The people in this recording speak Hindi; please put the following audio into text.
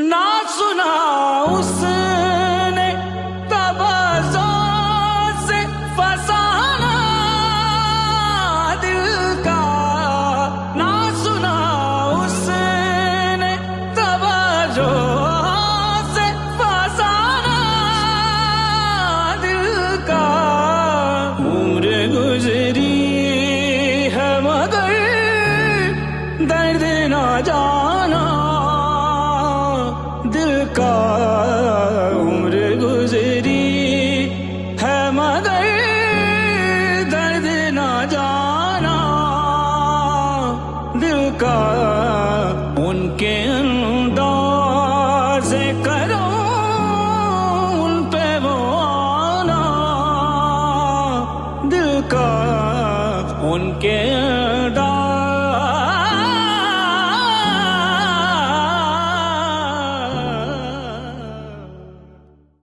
ना सुना उसने तबज़ों से फसाना दिल का, ना सुना उसने तबज़ों से फसाना दिल का। उम्र गुजरी है मगर दर्द ना जाना दिल का। उम्र गुजरी है मगर दर्द ना जाना दिल का। उनके अंदाज़